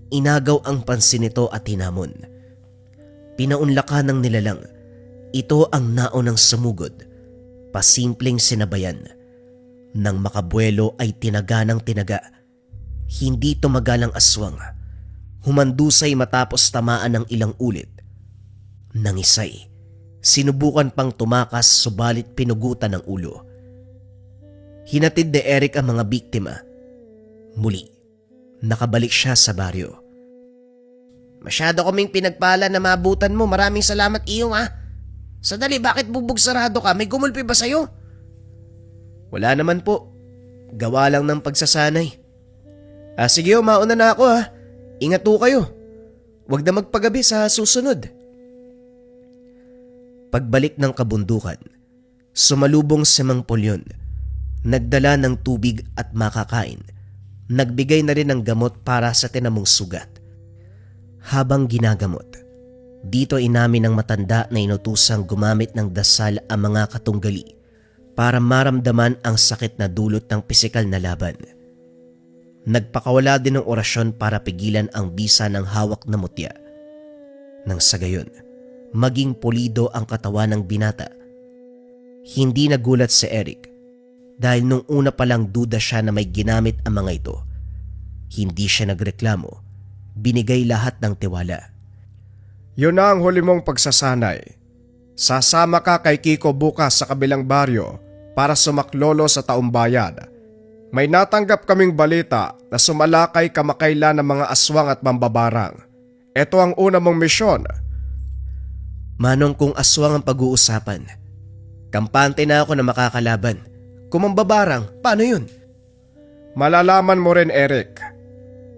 Inagaw ang pansin nito at hinamon. Pinaunlakan ng nilalang. Ito ang naunang sumugod. Pasimpleng sinabayan. Nang makabuelo ay tinaga ng tinaga. Hindi tumagal ang aswang. Humandusay matapos tamaan ng ilang ulit. Nangisay. Sinubukan pang tumakas subalit pinugutan ng ulo. Hinatid ni Eric ang mga biktima. Muli, nakabalik siya sa baryo. Masyado kaming pinagpala na maabutan mo. Maraming salamat, Iyong ah. Sadali, bakit bubog sarado ka? May gumulpi ba sa'yo? Wala naman po. Gawa lang ng pagsasanay. Sige, mauna na ako ha. Ingat po kayo. Huwag na magpagabi sa susunod. Pagbalik ng kabundukan, sumalubong si Mang Pulyon. Nagdala ng tubig at makakain. Nagbigay na rin ng gamot para sa tinamong sugat. Habang ginagamot, dito inamin ng matanda na inutusang gumamit ng dasal ang mga katunggali para maramdaman ang sakit na dulot ng pisikal na laban. Nagpakawala din ng orasyon para pigilan ang bisa ng hawak na mutya. Nang sa gayon, maging pulido ang katawan ng binata. Hindi nagulat si Eric dahil nung una pa lang duda siya na may ginamit ang mga ito. Hindi siya nagreklamo, binigay lahat ng tiwala. Yun na ang huli mong pagsasanay. Sasama ka kay Kiko bukas sa kabilang baryo para sumaklolo sa taumbayan. May natanggap kaming balita na sumalakay kamakailan ng mga aswang at mambabarang. Ito ang una mong misyon. Manong, kung aswang ang pag-uusapan, kampante na ako na makakalaban. Kung mambabarang, paano yun? Malalaman mo rin, Eric.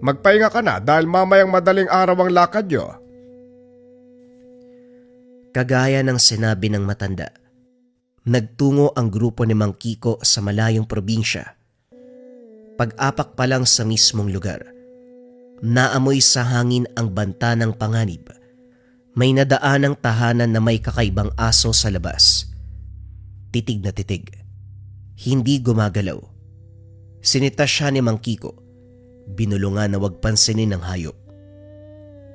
Magpahinga ka na dahil mamayang madaling araw ang lakad nyo. Kagaya ng sinabi ng matanda, nagtungo ang grupo ni Mang Kiko sa malayong probinsya. Pag-apak pa lang sa mismong lugar, naamoy sa hangin ang banta ng panganib. May nadaan ng tahanan na may kakaibang aso sa labas. Titig na titig. Hindi gumagalaw. Sinita siya ni Mang Kiko. Binulungan na wag pansinin ng hayop.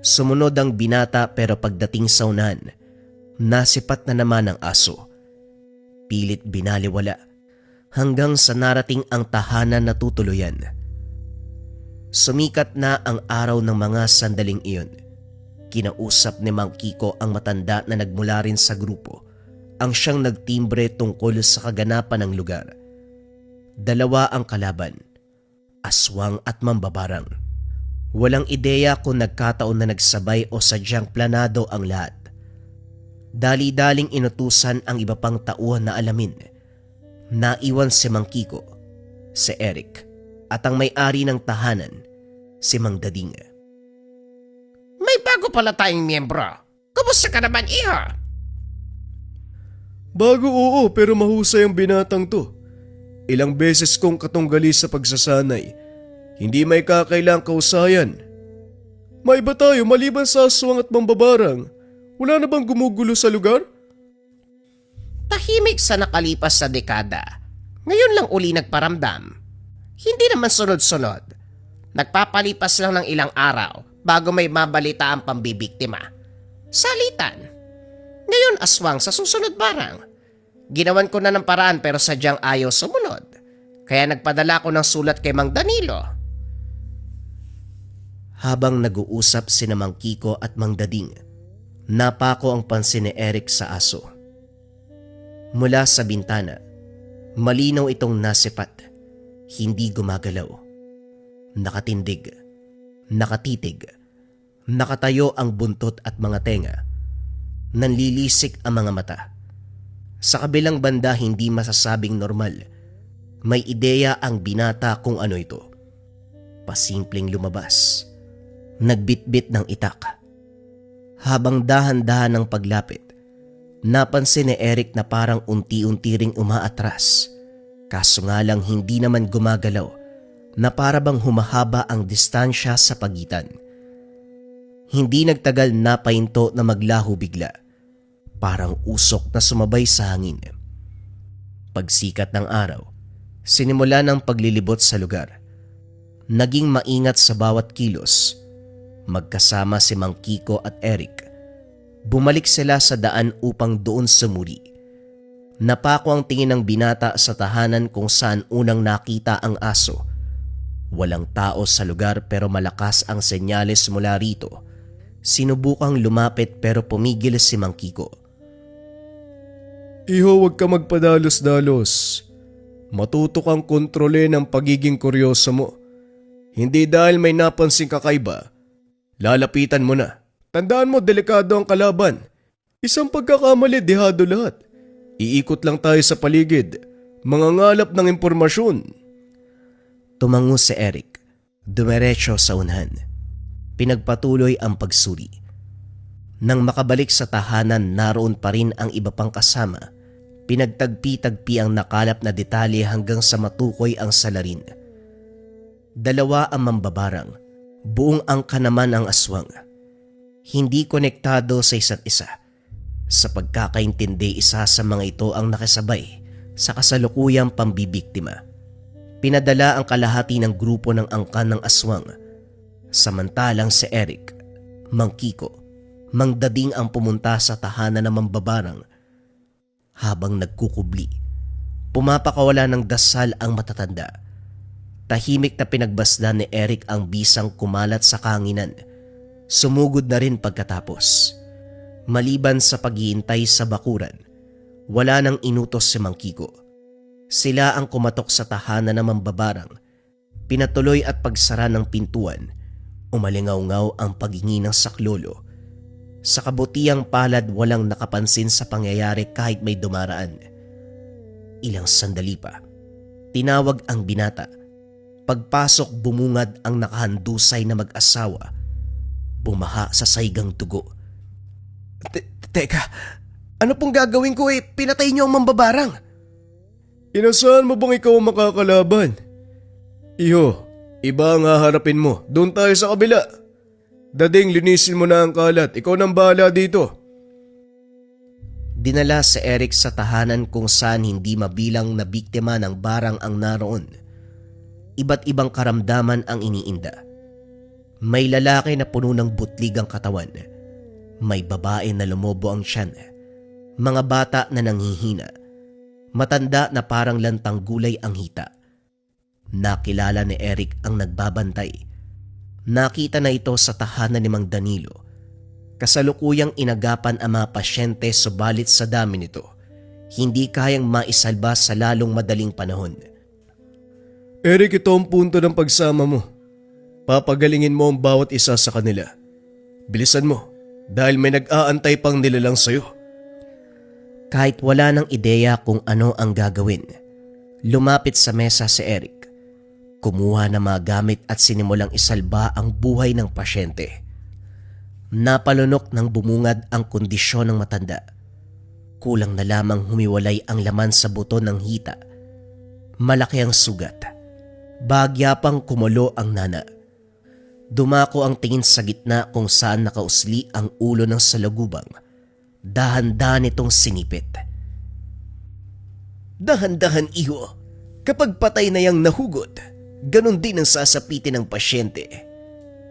Sumunod ang binata pero pagdating sa unahan, nasipat na naman ang aso. Pilit binaliwala hanggang sa narating ang tahanan na tutuluyan. Sumikat na ang araw ng mga sandaling iyon. Kinausap ni Mang Kiko ang matanda na nagmula rin sa grupo, ang siyang nagtimbre tungkol sa kaganapan ng lugar. Dalawa ang kalaban, aswang at mambabarang. Walang ideya kung nagkataon na nagsabay o sadyang planado ang lahat. Dali-daling inutusan ang iba pang tauhan na alamin. Naiwan si Mang Kiko, si Eric, at ang may-ari ng tahanan, si Mang Dading. May bago pala tayong miyembro. Kumusta ka naman, iho? Bago, oo, pero mahusay ang binatang to. Ilang beses kong katunggali sa pagsasanay. Hindi may kakailang kausayan. May iba tayo maliban sa aswang at mambabarang. Wala na bang gumugulo sa lugar? Tahimik sa nakalipas na dekada. Ngayon lang uli nagparamdam. Hindi naman sunod-sunod. Nagpapalipas lang ng ilang araw bago may mabalita ang pambibiktima. Salitan. Ngayon aswang, sa susunod barang. Ginawan ko na ng paraan pero sadyang ayaw sumunod. Kaya nagpadala ko ng sulat kay Mang Danilo. Habang nag-uusap sina Mang Kiko at Mang Dading, napako ang pansin ni Eric sa aso. Mula sa bintana, malinaw itong nasipat. Hindi gumagalaw. Nakatindig. Nakatitig. Nakatayo ang buntot at mga tenga. Nanlilisik ang mga mata. Sa kabilang banda, hindi masasabing normal. May ideya ang binata kung ano ito. Pasimpleng lumabas. Nagbitbit ng itak. Habang dahan-dahan ng paglapit, napansin ni Eric na parang unti-unti ring umaatras. Kaso nga lang hindi naman gumagalaw, na para bang humahaba ang distansya sa pagitan. Hindi nagtagal napahinto na maglaho bigla. Parang usok na sumabay sa hangin. Pagsikat ng araw, sinimula ng paglilibot sa lugar. Naging maingat sa bawat kilos. Magkasama si Mang Kiko at Eric. Bumalik sila sa daan upang doon sumuri. Napako ang tingin ng binata sa tahanan kung saan unang nakita ang aso. Walang tao sa lugar pero malakas ang senyales mula rito. Sinubukang lumapit pero pumigil si Mang Kiko. Iho, huwag ka magpadalos-dalos. Matuto kang kontrole ng pagiging kuryoso mo. Hindi dahil may napansing kakaiba, lalapitan mo na. Tandaan mo, delikado ang kalaban. Isang pagkakamali, dehado lahat. Iikot lang tayo sa paligid, mangangalap ng impormasyon. Tumango si Eric, dumiretso sa unahan. Pinagpatuloy ang pagsuri. Nang makabalik sa tahanan, naroon pa rin ang iba pang kasama. Pinagtagpi-tagpi ang nakalap na detalye hanggang sa matukoy ang salarin. Dalawa ang mambabarang, buong angka naman ang aswang. Hindi konektado sa isa't isa. Sa pagkakaintindi, isa sa mga ito ang nakasabay sa kasalukuyang pambibiktima. Pinadala ang kalahati ng grupo ng angkan ng aswang, samantalang si Eric, Mang Kiko, Mang Dading ang pumunta sa tahanan ng mambabarang. Habang nagkukubli, pumapakawala ng dasal ang matatanda. Tahimik na pinagbasdan ni Eric ang bisang kumalat sa kanginan. Sumugod na rin pagkatapos. Maliban sa paghihintay sa bakuran, wala nang inutos si Mang Kiko. Sila ang kumatok sa tahanan ng mambabarang. Pinatuloy at pagsara ng pintuan, umalingaw-ngaw ang paghingi ng saklolo. Sa kabutiang palad walang nakapansin sa pangyayari kahit may dumaraan. Ilang sandali pa, tinawag ang binata. Pagpasok bumungad ang nakahandusay na mag-asawa. Bumaha sa saigang dugo. Teka, ano pong gagawin ko pinatay niyo ang mambabarang? Inasahan mo bang ikaw ang makakalaban? Iho, iba ang haharapin mo. Doon tayo sa kabila. Dading, linisin mo na ang kalat. Ikaw nang bahala dito. Dinala si Eric sa tahanan kung saan hindi mabilang na biktima ng barang ang naroon. Iba't ibang karamdaman ang iniinda. May lalaki na puno ng butlig ang katawan. May babae na lumobo ang tiyan. Mga bata na nanghihina. Matanda na parang lantang gulay ang hita. Nakilala ni Eric ang nagbabantay. Nakita na ito sa tahanan ni Mang Danilo. Kasalukuyang inagapan ang mga pasyente subalit sa dami nito, hindi kayang maisalba sa lalong madaling panahon. Eric, ito ang punto ng pagsama mo. Papagalingin mo ang bawat isa sa kanila. Bilisan mo, dahil may nag-aantay pang nilalang sa'yo. Kahit wala ng ideya kung ano ang gagawin, lumapit sa mesa si Eric. Kumuha ng mga gamit at sinimulang isalba ang buhay ng pasyente. Napalunok ng bumungad ang kondisyon ng matanda. Kulang na lamang humiwalay ang laman sa buto ng hita. Malaki ang sugat. Bahagya pang kumulo ang nana. Dumako ang tingin sa gitna kung saan nakausli ang ulo ng salagubang. Dahan-dahan itong sinipit. Dahan-dahan, iho. Kapag patay na yang nahugot, ganon din ang sasapitin ng pasyente.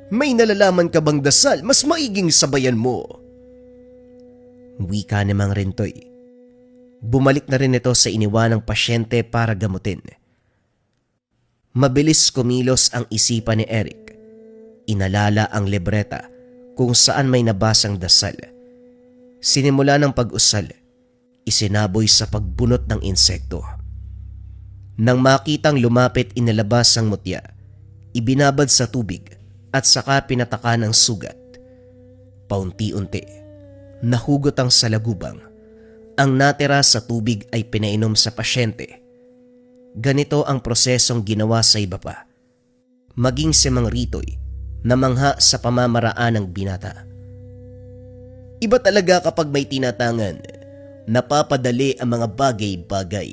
May nalalaman ka bang dasal? Mas maiging sabayan mo. Wika ni Mang Rintoy. Bumalik na rin ito sa iniwanang pasyente para gamutin. Mabilis kumilos ang isipan ni Eric. Inalala ang libreta kung saan may nabasang dasal. Sinimula ng pag-usal, isinaboy sa pagbunot ng insekto. Nang makitang lumapit inilabas ang mutya, ibinabad sa tubig at saka pinataka ng sugat. Paunti-unti, nahugot ang salagubang. Ang natira sa tubig ay pinainom sa pasyente. Ganito ang prosesong ginawa sa iba pa. Maging si Mang Ritoy, namangha sa pamamaraan ng binata. Iba talaga kapag may tinatangan, napapadali ang mga bagay-bagay.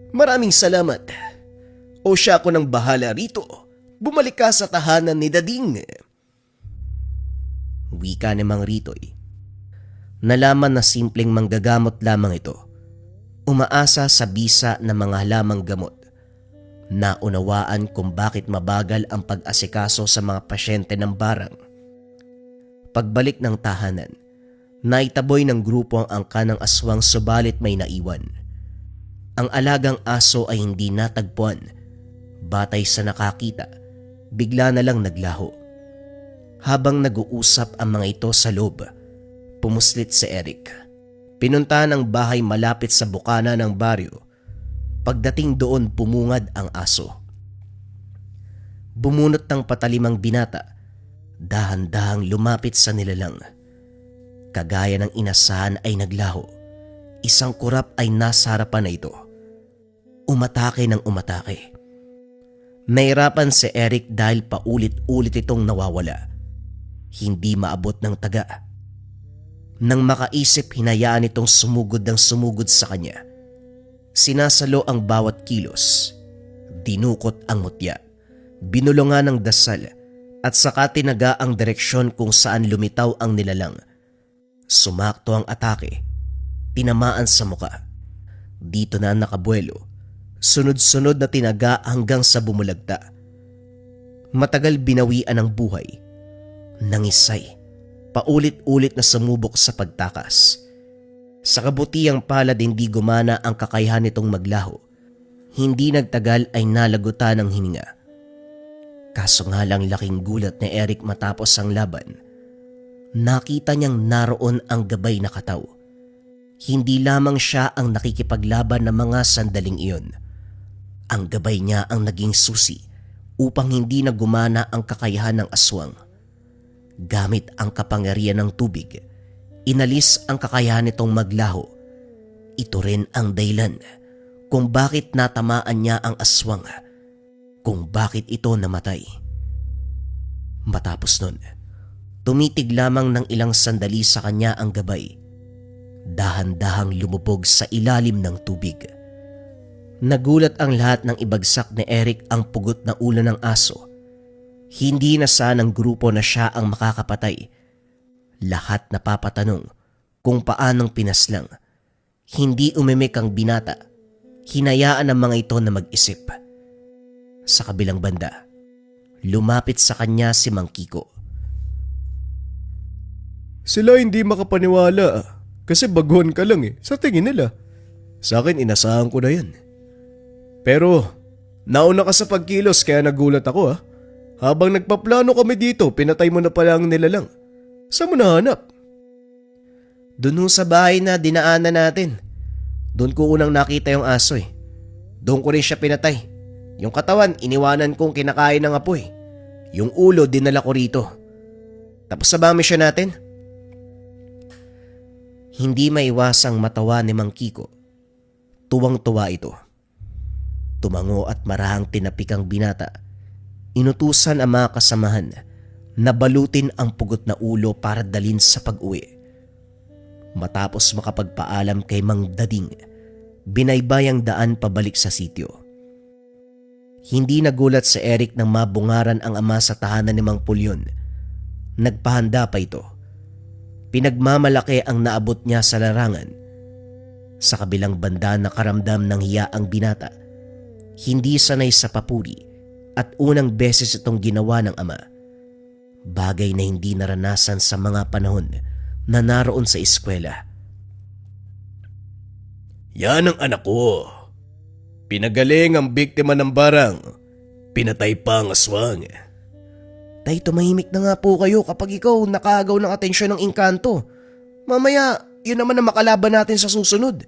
Maraming salamat. O siya ko nang bahala rito. Bumalik ka sa tahanan ni Dading. Wika ni Mang Ritoy. Nalaman na simpleng manggagamot lamang ito. Umaasa sa bisa ng mga halamang gamot. Naunawaan kung bakit mabagal ang pag-asikaso sa mga pasyente ng barang. Pagbalik ng tahanan, naitaboy ng grupo ang angka ng aswang subalit may naiwan. Ang alagang aso ay hindi natagpuan. Batay sa nakakita, bigla na lang naglaho. Habang nag-uusap ang mga ito sa loob, pumuslit si Eric. Pinunta ng bahay malapit sa bukana ng baryo. Pagdating doon, pumungad ang aso. Bumunot ng patalimang binata. Dahan-dahang lumapit sa nilalang. Kagaya ng inasahan ay naglaho. Isang kurap ay nasa harapan na ito. Umatake ng umatake. Nahirapan si Eric dahil paulit-ulit itong nawawala. Hindi maabot ng taga. Nang makaisip, hinayaan itong sumugod ng sumugod sa kanya. Sinasalo ang bawat kilos. Dinukot ang mutya. Binulungan ng dasal at saka tinaga ang direksyon kung saan lumitaw ang nilalang. Sumakto ang atake. Tinamaan sa muka. Dito na nakabuelo, sunod-sunod na tinaga hanggang sa bumulagta. Matagal binawian ng buhay, nangisay, paulit-ulit na sumubok sa pagtakas. Sa kabutihang palad hindi gumana ang kakayahan nitong maglaho. Hindi nagtagal ay nalagutan ng hininga. Kaso nga lang laking gulat ni Eric matapos ang laban. Nakita niyang naroon ang gabay na kataw. Hindi lamang siya ang nakikipaglaban ng mga sandaling iyon. Ang gabay niya ang naging susi upang hindi na gumana ang kakayahan ng aswang. Gamit ang kapangyarihan ng tubig, inalis ang kakayahan nitong maglaho. Ito rin ang dahilan kung bakit natamaan niya ang aswang, kung bakit ito namatay. Matapos nun, tumitig lamang ng ilang sandali sa kanya ang gabay. Dahan-dahang lumubog sa ilalim ng tubig. Nagulat ang lahat nang ibagsak ni Eric ang pugot na ulo ng aso. Hindi na sanang grupo na siya ang makakapatay. Lahat napapatanong kung paanong pinaslang. Hindi umimik ang binata. Hinayaan ang mga ito na mag-isip. Sa kabilang banda, lumapit sa kanya si Mang Kiko. Sila hindi makapaniwala kasi baguhan ka lang sa tingin nila. Sa akin inasahan ko na yan. Pero nauna ka sa pagkilos kaya nagulat ako. Habang nagpaplano kami dito, pinatay mo na pala ang nilalang. Saan mo nahanap? Doon sa bahay na dinaanan natin. Doon ko unang nakita yung aso Doon ko rin siya pinatay. Yung katawan, iniwanan kong kinakain ng apoy. Yung ulo, dinala ko rito. Tapos sa bamisya natin. Hindi maiwasang matawa ni Mang Kiko. Tuwang-tuwa ito. Tumango at marahang tinapik ang binata. Inutusan ang mga kasamahan na balutin ang pugot na ulo para dalhin sa pag-uwi. Matapos makapagpaalam kay Mang Dading, binaybay ang daan pabalik sa sityo. Hindi nagulat si Eric nang mabungaran ang ama sa tahanan ni Mang Pulyon. Nagpahanda pa ito. Pinagmamalaki ang naabot niya sa larangan. Sa kabilang banda nakaramdam ng hiya ang binata. Hindi sanay sa papuri at unang beses itong ginawa ng ama. Bagay na hindi naranasan sa mga panahon na naroon sa eskwela. Yan ang anak ko. Pinagaling ang biktima ng barang. Pinatay pa ang aswang. Tay, tumahimik na nga po kayo kapag ikaw nakagaw ng atensyon ng engkanto. Mamaya, yun naman ang makalaban natin sa susunod.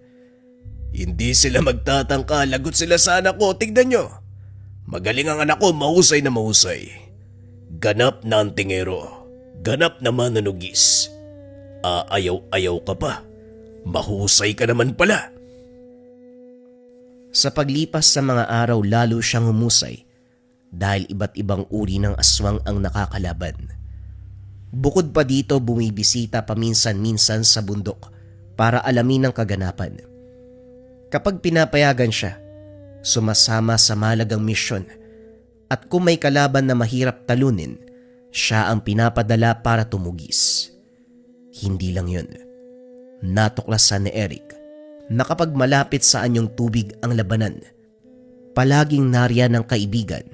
Hindi sila magtatangka, lagot sila sa anak ko, tignan nyo. Magaling ang anak ko, mahusay na mahusay. Ganap na antingero, ganap na mananugis. Aayaw-ayaw ka pa, mahusay ka naman pala. Sa paglipas sa mga araw lalo siyang humusay dahil iba't ibang uri ng aswang ang nakakalaban. Bukod pa dito bumibisita paminsan-minsan sa bundok para alamin ang kaganapan. Kapag pinapayagan siya, sumasama sa malagang misyon at kung may kalaban na mahirap talunin, siya ang pinapadala para tumugis. Hindi lang yun. Natuklasan ni Eric na kapag malapit sa anyong tubig ang labanan, palaging nariyan ang kaibigan,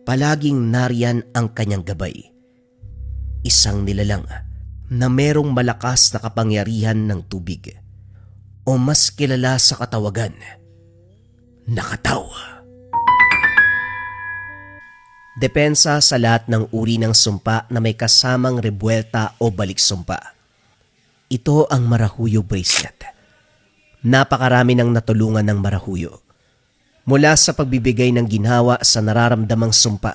palaging nariyan ang kanyang gabay. Isang nilalang na merong malakas na kapangyarihan ng tubig o mas kilala sa katawagan, nakataw. Depensa sa lahat ng uri ng sumpa na may kasamang rebuelta o balik-sumpa. Ito ang Marahuyo Bracelet. Napakarami ng natulungan ng Marahuyo. Mula sa pagbibigay ng ginhawa sa nararamdamang sumpa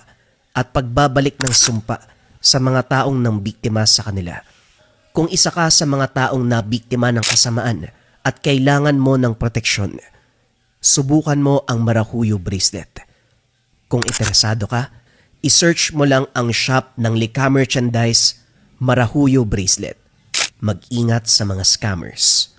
at pagbabalik ng sumpa sa mga taong nang biktima sa kanila. Kung isa ka sa mga taong nabiktima ng kasamaan at kailangan mo ng proteksyon, subukan mo ang Marahuyo Bracelet. Kung interesado ka, i-search mo lang ang shop ng Lika Merchandise Marahuyo Bracelet. Mag-ingat sa mga scammers.